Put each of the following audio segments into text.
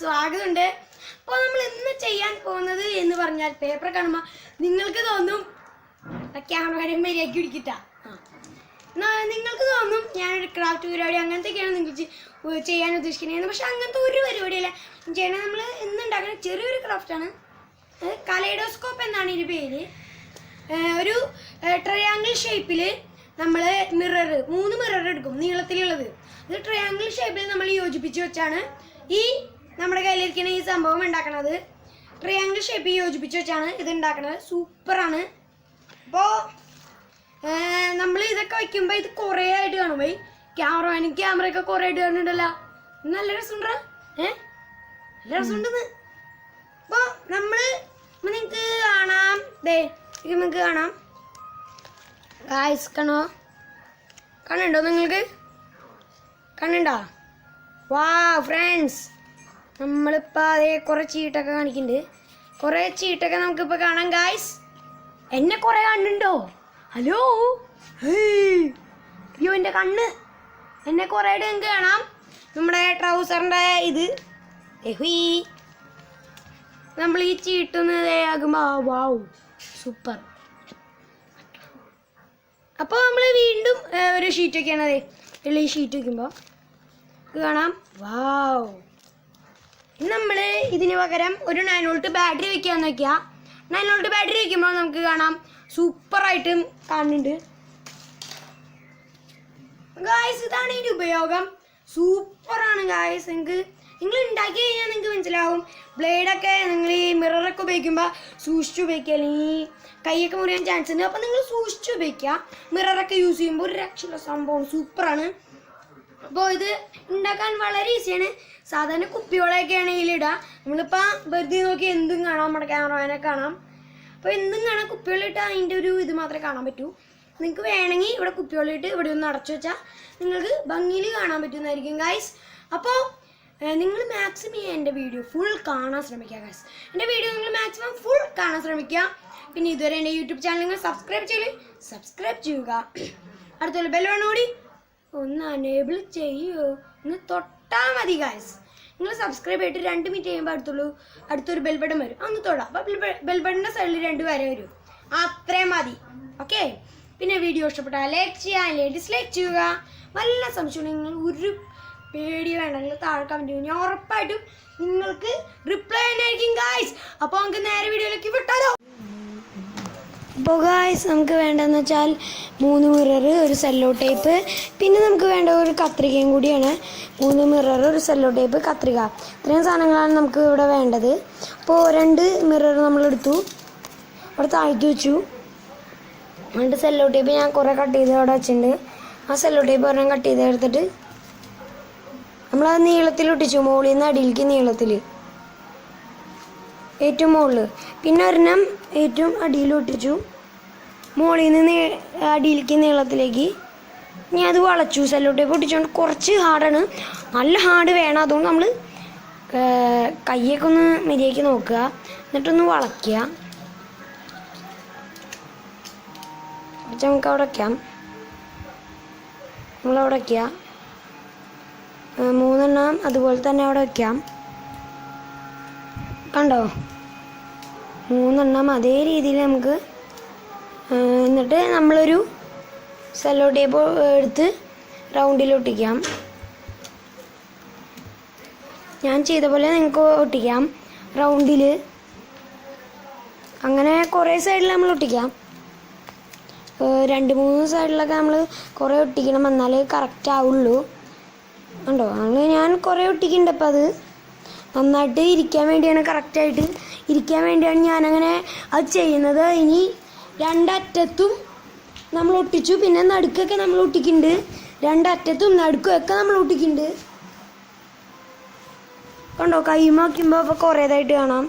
സ്വാഗതമുണ്ട്. അപ്പോൾ നമ്മൾ ഇന്ന് ചെയ്യാൻ പോകുന്നത് എന്ന് പറഞ്ഞാൽ പേപ്പർ കാണുമ്പോൾ നിങ്ങൾക്ക് തോന്നും ക്യാമറ മര്യാദയ്ക്ക് പിടിക്കിട്ടാ, നിങ്ങൾക്ക് തോന്നും ഞാനൊരു ക്രാഫ്റ്റ് പരിപാടി അങ്ങനത്തെയൊക്കെയാണ് നിങ്ങൾക്ക് ചെയ്യാൻ ഉദ്ദേശിക്കുന്നത്. പക്ഷെ അങ്ങനത്തെ ഒരു പരിപാടിയല്ല ചെയ്യണത്. നമ്മൾ ഇന്ന് ഉണ്ടാക്കുന്ന ചെറിയൊരു ക്രാഫ്റ്റാണ്. കലൈഡോസ്കോപ്പ് എന്നാണ് ഇതിൻ്റെ പേര്. ഒരു ട്രയാങ്കിൾ ഷേപ്പിൽ നമ്മൾ മൂന്ന് മിറർ എടുക്കും, നീളത്തിലുള്ളത്. ഇത് ട്രയാങ്കിൾ ഷേപ്പിൽ നമ്മൾ യോജിപ്പിച്ച് വെച്ചാണ് ഈ നമ്മുടെ കയ്യിലിരിക്കുന്ന ഈ സംഭവം ഉണ്ടാക്കണത്. ട്രയാങ്കിൾ ഷേപ്പിൽ യോജിപ്പിച്ച് വെച്ചാണ് ഇത് ഉണ്ടാക്കണത്. സൂപ്പറാണ്. അപ്പോൾ നമ്മൾ ഇതൊക്കെ വയ്ക്കുമ്പോൾ ഇത് കുറേ ആയിട്ട് കാണുമ്പോൾ ക്യാമറയൊക്കെ കുറേ ആയിട്ട് കാണുന്നുണ്ടല്ലോ. നല്ല രസമുണ്ടോ? നല്ല രസമുണ്ടെന്ന്. അപ്പോൾ നിങ്ങൾക്ക് കാണാം, നിങ്ങൾക്ക് കാണാം ഗായ്സ്. കണ്ണുണ്ടോ? നിങ്ങൾക്ക് കണ്ണുണ്ടോ? വാ ഫ്രണ്ട്സ്, നമ്മളിപ്പോൾ അതേ കുറേ ചീട്ടൊക്കെ കാണിക്കുന്നുണ്ട്. കുറേ ചീട്ടൊക്കെ നമുക്കിപ്പോൾ കാണാം ഗായ്സ്. എന്നെ കുറേ കണ്ണുണ്ടോ? ഹലോ, അയ്യോ എൻ്റെ കണ്ണ് എന്നെ കുറേ നിങ്ങൾക്ക് കാണാം. നമ്മുടെ ട്രൗസറിൻ്റെ ഇത് നമ്മൾ ഈ ചീട്ടൊന്ന് ആകുമ്പോൾ വാവ് സൂപ്പർ. അപ്പോൾ നമ്മൾ വീണ്ടും ഒരു ഷീറ്റൊക്കെയാണ് ഈ ഷീറ്റ് വയ്ക്കുമ്പോൾ കാണാം. വാവ്. നമ്മൾ ഇതിന് പകരം ഒരു 9 വോൾട്ട് ബാറ്ററി വയ്ക്കാമെന്ന് വയ്ക്കുക. 9 വോൾട്ട് ബാറ്ററി വയ്ക്കുമ്പോൾ നമുക്ക് കാണാം സൂപ്പറായിട്ടും കാണുന്നുണ്ട് ഗായ്സ്. ഇതാണ് ഇതിൻ്റെ ഉപയോഗം. സൂപ്പറാണ് ഗായ്സ്. നിങ്ങൾ ഉണ്ടാക്കി കഴിഞ്ഞാൽ നിങ്ങൾക്ക് മനസ്സിലാവും. ബ്ലേഡൊക്കെ നിങ്ങൾ ഈ മിററൊക്കെ ഉപയോഗിക്കുമ്പോൾ സൂക്ഷിച്ച് ഉപയോഗിക്കുക, അല്ലെങ്കിൽ കൈയൊക്കെ മുറിയാൻ ചാൻസ് ഉണ്ട്. അപ്പോൾ നിങ്ങൾ സൂക്ഷിച്ച് ഉപയോഗിക്കുക. മിററൊക്കെ യൂസ് ചെയ്യുമ്പോൾ ഒരു രക്ഷയുള്ള സംഭവമാണ്. സൂപ്പറാണ്. അപ്പോൾ ഇത് ഉണ്ടാക്കാൻ വളരെ ഈസിയാണ്. സാധാരണ കുപ്പിയോളൊക്കെയാണ് ഇതിലിടുക. നമ്മളിപ്പോൾ വെറുതെ നോക്കി എന്തും കാണാം, നമ്മുടെ ക്യാമറമാനെ കാണാം. അപ്പോൾ എന്തും കാണാം. കുപ്പികളിട്ട് അതിൻ്റെ ഒരു ഇത് മാത്രമേ കാണാൻ പറ്റൂ. നിങ്ങൾക്ക് വേണമെങ്കിൽ ഇവിടെ കുപ്പികളിട്ട് ഇവിടെ ഒന്ന് അടച്ചു വെച്ചാൽ നിങ്ങൾക്ക് ഭംഗിയിൽ കാണാൻ പറ്റുന്നതായിരിക്കും ഗൈസ്. അപ്പോൾ നിങ്ങൾ മാക്സിമം എൻ്റെ വീഡിയോ ഫുൾ കാണാൻ ശ്രമിക്കുക ഗൈസ്. എൻ്റെ വീഡിയോ നിങ്ങൾ മാക്സിമം ഫുൾ കാണാൻ ശ്രമിക്കുക. പിന്നെ ഇതുവരെ എൻ്റെ യൂട്യൂബ് ചാനൽ നിങ്ങൾ സബ്സ്ക്രൈബ് ചെയ്യുക. അടുത്തുള്ള ബെല്ലാണ് കൂടി ഒന്ന് അനേബിൾ ചെയ്യുമോ, ഒന്ന് തൊട്ടാൽ മതി ഗൈസ്. നിങ്ങൾ സബ്സ്ക്രൈബ് ചെയ്തിട്ട് 2 മിനിറ്റ് കഴിയുമ്പോൾ അടുത്തൊരു ബെൽ ബട്ടൺ വരും, ഒന്ന് തൊടാം. അപ്പോൾ ബെൽ ബട്ടൻ്റെ സൈഡിൽ 2 വരെ വരും. അത്രയും മതി. ഓക്കെ. പിന്നെ വീഡിയോ ഇഷ്ടപ്പെട്ടാൽ ലൈക്ക് ചെയ്യുക, അല്ലെങ്കിൽ ഡിസ്ലൈക്ക് ചെയ്യുക. വല്ല സംശയം നിങ്ങൾ ഒരു പേടി വേണ്ട, നിങ്ങൾ താഴെ കമൻറ്റ് ചെയ്യും. ഞാൻ ഉറപ്പായിട്ടും നിങ്ങൾക്ക് റിപ്ലൈ തന്നെയായിരിക്കും ഗായ്സ്. അപ്പോൾ നമുക്ക് നേരെ വീഡിയോയിലേക്ക് വിട്ടാലോ. അപ്പോൾ ഗായ്സ് നമുക്ക് വേണ്ടതെന്ന് വെച്ചാൽ 3 മിറർ, ഒരു സെല്ലോ ടേപ്പ്, പിന്നെ നമുക്ക് വേണ്ട ഒരു കത്രികയും കൂടിയാണ്. 3 മിറർ, ഒരു സെല്ലോ ടേപ്പ്, കത്രിക, ഇത്രയും സാധനങ്ങളാണ് നമുക്ക് ഇവിടെ വേണ്ടത്. അപ്പോൾ 2 മിറർ നമ്മളെടുത്തു, അവിടെ താഴ്ത്തി വെച്ചു. എന്നിട്ട് സെല്ലോ ടേപ്പ് ഞാൻ കുറേ കട്ട് ചെയ്ത് അവിടെ വെച്ചിട്ടുണ്ട്. ആ സെല്ലോ ടേപ്പ് ഒരെണ്ണം കട്ട് ചെയ്ത് എടുത്തിട്ട് നമ്മളത് നീളത്തിൽ ഒട്ടിച്ചു, മുകളിൽ നിന്ന് അടിയിലേക്ക് നീളത്തിൽ, ഏറ്റവും മുകളിൽ. പിന്നെ ഒരെണ്ണം ഏറ്റവും അടിയിൽ ഒട്ടിച്ചു, മുകളിൽ നിന്ന് അടിയിലേക്ക് നീളത്തിലേക്ക്. ഞാൻ അത് വളച്ചു. സെല്ലോ ടേപ്പ് ഒട്ടിച്ചുകൊണ്ട് കുറച്ച് ഹാർഡാണ്, നല്ല ഹാർഡ് വേണം. അതുകൊണ്ട് നമ്മൾ കയ്യൊക്കെ ഒന്ന് മര്യാദയ്ക്ക് നോക്കുക, എന്നിട്ടൊന്ന് വളയ്ക്കുക. നമുക്ക് അവിടെ വയ്ക്കാം. നമ്മളവിടെ വയ്ക്കുക. 3 എണ്ണം അതുപോലെ തന്നെ അവിടെ വയ്ക്കാം. കണ്ടോ? 3 എണ്ണം അതേ രീതിയിൽ നമുക്ക്. എന്നിട്ട് നമ്മളൊരു സെല്ലോ ടേപ്പ് എടുത്ത് റൗണ്ടിൽ ഒട്ടിക്കാം. ഞാൻ ചെയ്ത പോലെ നിങ്ങൾക്ക് ഒട്ടിക്കാം റൗണ്ടിൽ. അങ്ങനെ കുറേ സൈഡിൽ നമ്മൾ ഒട്ടിക്കാം. 2-3 സൈഡിലൊക്കെ നമ്മൾ കുറേ ഒട്ടിക്കണം, എന്നാലേ കറക്റ്റ് ആവുള്ളൂ. ഉണ്ടോ? അങ്ങനെ ഞാൻ കുറേ ഒട്ടിക്കുന്നുണ്ട്. അപ്പോൾ അത് നന്നായിട്ട് ഇരിക്കാൻ വേണ്ടിയാണ്, കറക്റ്റായിട്ട് ഇരിക്കാൻ വേണ്ടിയാണ് ഞാനങ്ങനെ അത് ചെയ്യുന്നത്. ഇനി 2 അറ്റത്തും നമ്മൾ ഒട്ടിച്ചു, പിന്നെ നടുക്കൊക്കെ നമ്മൾ ഒട്ടിക്കുന്നുണ്ട്. 2 അറ്റത്തും നടുക്കൊക്കെ നമ്മൾ ഒട്ടിക്കുന്നുണ്ട്. കണ്ടോ? കൈമാക്കുമ്പോൾ അപ്പോൾ കുറേതായിട്ട് കാണാം.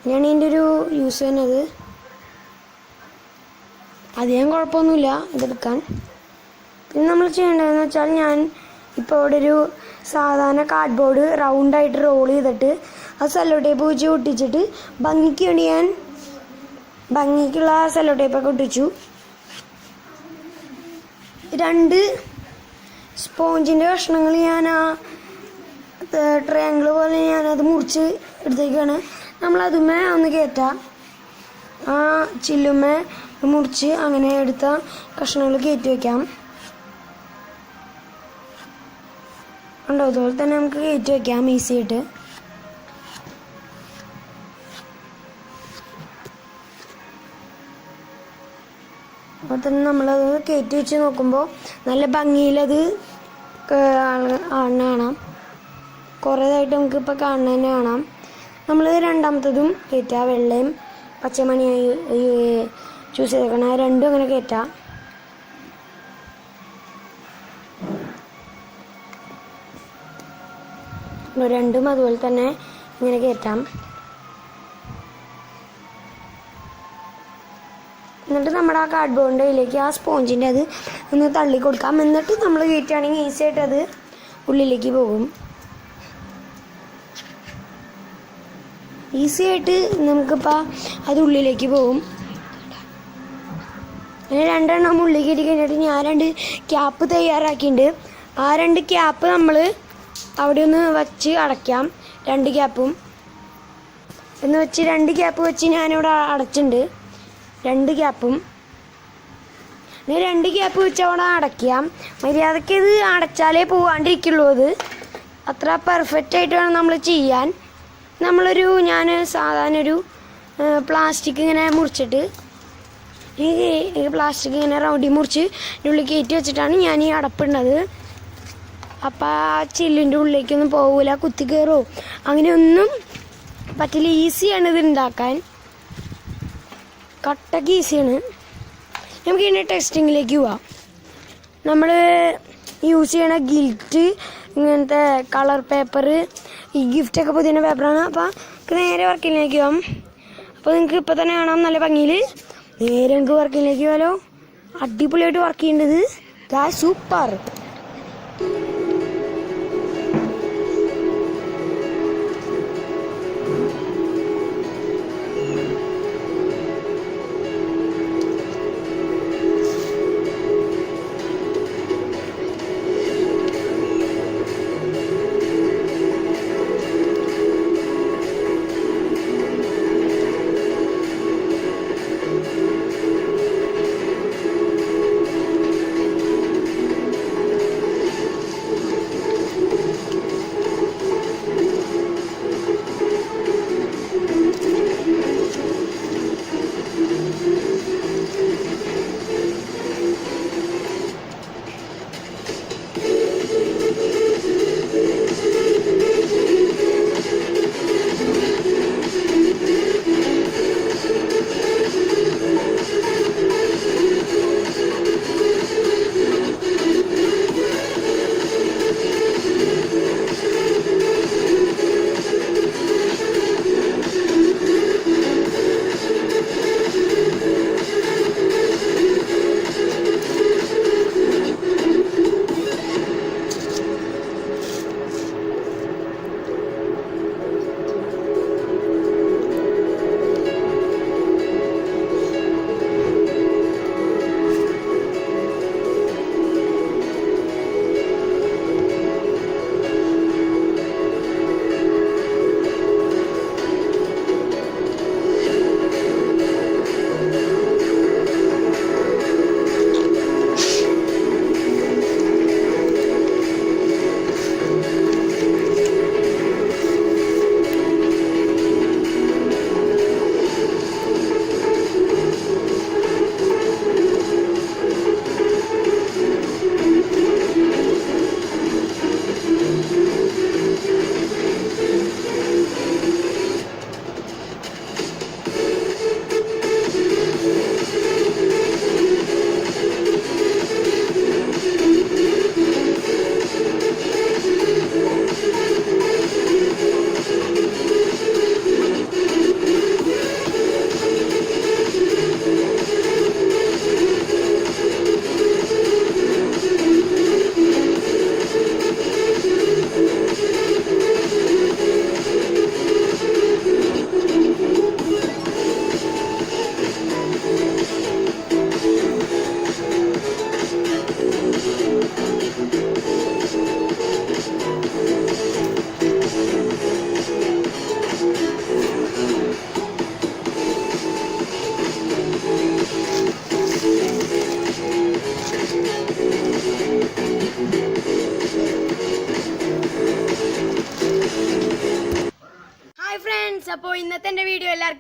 ഞാൻ ഇതിൻ്റെ ഒരു യൂസ് ചെയ്യുന്നത് അധികം കുഴപ്പമൊന്നുമില്ല ഇതെടുക്കാൻ. പിന്നെ നമ്മൾ ചെയ്യേണ്ടതെന്ന് വെച്ചാൽ, ഞാൻ ഇപ്പോൾ ഇവിടെ ഒരു സാധാരണ കാർഡ്ബോർഡ് റൗണ്ടായിട്ട് റോൾ ചെയ്തിട്ട് ആ സെല്ലോ ടേപ്പ് വെച്ച് ഒട്ടിച്ചിട്ട് ഭംഗിക്ക് വേണ്ടി ഞാൻ ഭംഗിക്കുള്ള സെല്ലോ ടേപ്പൊക്കെ ഒട്ടിച്ചു. 2 സ്പോഞ്ചിൻ്റെ കഷ്ണങ്ങൾ ഞാൻ ആ ട്രയാങ്കിൾ പോലെ ഞാനത് മുറിച്ച് എടുത്തേക്കാണ്. നമ്മളതുമേ ഒന്ന് കയറ്റാം. ആ ചില്ലുമേ മുറിച്ച് അങ്ങനെ എടുത്ത കഷ്ണങ്ങൾ കയറ്റി വയ്ക്കാം. ഉണ്ടോ? അതുപോലെ തന്നെ നമുക്ക് കയറ്റി വയ്ക്കാം ഈസി ആയിട്ട്. അപ്പോൾ തന്നെ നമ്മളത് കയറ്റി വെച്ച് നോക്കുമ്പോൾ നല്ല ഭംഗിയിലത് കാണാം. കുറേതായിട്ട് നമുക്കിപ്പോൾ കാണുന്ന തന്നെ കാണാം. നമ്മൾ രണ്ടാമത്തതും കയറ്റാം. വെള്ളയും പച്ചമണിയായി ചൂസ് ചെയ്തേക്കണം. രണ്ടും അങ്ങനെ കയറ്റാം. രണ്ടും അതുപോലെ തന്നെ ഇങ്ങനെ കയറ്റാം. എന്നിട്ട് നമ്മുടെ ആ കാർഡ് ബോർഡിലേക്ക് ആ സ്പോഞ്ചിൻ്റെ അത് ഒന്ന് തള്ളി കൊടുക്കാം. എന്നിട്ട് നമ്മൾ കയറ്റുകയാണെങ്കിൽ ഈസി ആയിട്ട് അത് ഉള്ളിലേക്ക് പോകും. ഈസി ആയിട്ട് നമുക്കിപ്പോൾ അത് ഉള്ളിലേക്ക് പോകും. അങ്ങനെ രണ്ടെണ്ണം ഉള്ളിൽ കയറ്റി കഴിഞ്ഞിട്ട് ഞാൻ 2 ക്യാപ്പ് തയ്യാറാക്കിയിട്ടുണ്ട്. ആ 2 ക്യാപ്പ് നമ്മൾ അവിടെ ഒന്ന് വച്ച് അടയ്ക്കാം. 2 ക്യാപ്പും എന്ന് വെച്ച് 2 ക്യാപ്പ് വെച്ച് ഞാനിവിടെ അടച്ചിട്ടുണ്ട്. 2 ക്യാപ്പും 2 ക്യാപ്പ് വെച്ച് അവിടെ അടയ്ക്കാം. മര്യാദയ്ക്ക് ഇത് അടച്ചാലേ പോകാണ്ടിരിക്കുള്ളൂ. അത് അത്ര പെർഫെക്റ്റ് ആയിട്ട് വേണം നമ്മൾ ചെയ്യാൻ. ഞാൻ സാധാരണ ഒരു പ്ലാസ്റ്റിക് ഇങ്ങനെ മുറിച്ചിട്ട് ഈ പ്ലാസ്റ്റിക് ഇങ്ങനെ റൗണ്ടി മുറിച്ച് ഉള്ളിൽ കയറ്റി വെച്ചിട്ടാണ് ഞാൻ ഈ അടപ്പിടുന്നത്. അപ്പം ആ ചില്ലിൻ്റെ ഉള്ളിലേക്കൊന്നും പോകില്ല, കുത്തി കയറോ അങ്ങനെയൊന്നും പറ്റില്ല. ഈസിയാണ് ഇത് ഉണ്ടാക്കാൻ, കട്ടക്ക് ഈസിയാണ്. നമുക്ക് ഇതിൻ്റെ ടെസ്റ്റിങ്ങിലേക്ക് പോവാം. നമ്മൾ യൂസ് ചെയ്യണ ഗിൽറ്റ്, ഇങ്ങനത്തെ കളർ പേപ്പർ, ഈ ഗിഫ്റ്റൊക്കെ പുതിയ പേപ്പറാണ്. അപ്പോൾ നേരെ വർക്കിലേക്ക് പോകാം. അപ്പോൾ നിങ്ങൾക്ക് ഇപ്പോൾ തന്നെ കാണാം നല്ല ഭംഗിയിൽ. നേരെ നമുക്ക് വർക്കിലേക്ക് പോകാലോ. അടിപൊളിയായിട്ട് വർക്ക് ചെയ്യേണ്ടത് സൂപ്പർ.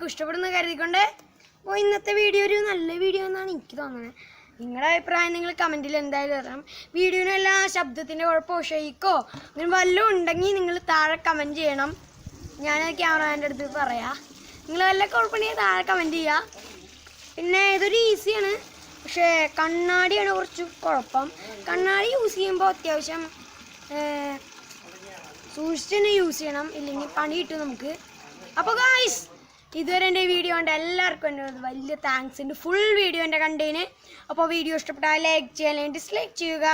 എല്ലാവർക്കും ഇഷ്ടപ്പെടുന്ന കരുതിക്കൊണ്ട് അപ്പോൾ ഇന്നത്തെ വീഡിയോ ഒരു നല്ല വീഡിയോ എന്നാണ് എനിക്ക് തോന്നുന്നത്. നിങ്ങളുടെ അഭിപ്രായം നിങ്ങൾ കമൻറ്റിൽ എന്തായാലും തരണം. വീഡിയോനെല്ലാം ശബ്ദത്തിൻ്റെ കുഴപ്പമോ ഷെയ്ക്കോ അങ്ങനെ വല്ലതും ഉണ്ടെങ്കിൽ നിങ്ങൾ താഴെ കമൻറ്റ് ചെയ്യണം. ഞാൻ ക്യാമറാമാൻ്റെ അടുത്ത് പറയാം. നിങ്ങൾ വല്ല കുഴപ്പമുണ്ടെങ്കിൽ താഴെ കമൻറ്റ് ചെയ്യുക. പിന്നെ ഇതൊരു ഈസിയാണ്, പക്ഷേ കണ്ണാടിയാണ് കുറച്ച് കുഴപ്പം. കണ്ണാടി യൂസ് ചെയ്യുമ്പോൾ അത്യാവശ്യം സൂക്ഷിച്ച് തന്നെ യൂസ് ചെയ്യണം, ഇല്ലെങ്കിൽ പണി കിട്ടും നമുക്ക്. അപ്പോൾ ഗായ്സ്, ഇതുവരെ എൻ്റെ വീഡിയോ കണ്ട എല്ലാവർക്കും എൻ്റെ വലിയ താങ്ക്സ് ഉണ്ട്. ഫുൾ വീഡിയോ എൻ്റെ കണ്ടതിന്. അപ്പോൾ വീഡിയോ ഇഷ്ടപ്പെട്ടാൽ ലൈക്ക് ചെയ്യുക, അല്ലെങ്കിൽ ഡിസ്ലൈക്ക് ചെയ്യുക.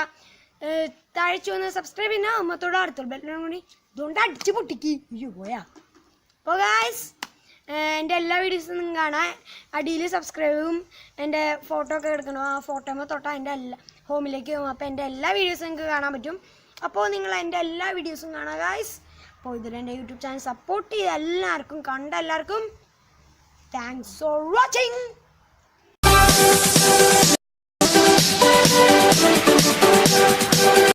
താഴെ വന്ന് സബ്സ്ക്രൈബ് ചെയ്യുന്ന അമ്മത്തോടെ അടുത്തുള്ള ബെല്ലിനും കൂടി ഇതുകൊണ്ട് അടിച്ച് പൊട്ടിക്ക് പോയാ. അപ്പോൾ ഗായ്സ്, എൻ്റെ എല്ലാ വീഡിയോസും നിങ്ങൾ കാണാൻ അടിയിൽ സബ്സ്ക്രൈബും എൻ്റെ ഫോട്ടോ ഒക്കെ എടുക്കണം. ആ ഫോട്ടോമേ തൊട്ടാൽ എൻ്റെ എല്ലാ ഹോമിലേക്ക് പോകും. അപ്പോൾ എൻ്റെ എല്ലാ വീഡിയോസും നിങ്ങൾക്ക് കാണാൻ പറ്റും. അപ്പോൾ നിങ്ങൾ എൻ്റെ എല്ലാ വീഡിയോസും കാണാം ഗായ്സ്. അപ്പോൾ ഇതിൽ എൻ്റെ യൂട്യൂബ് ചാനൽ സപ്പോർട്ട് ചെയ്ത എല്ലാവർക്കും, കണ്ട എല്ലാവർക്കും താങ്ക്സ് ഫോർ വാച്ചിങ്.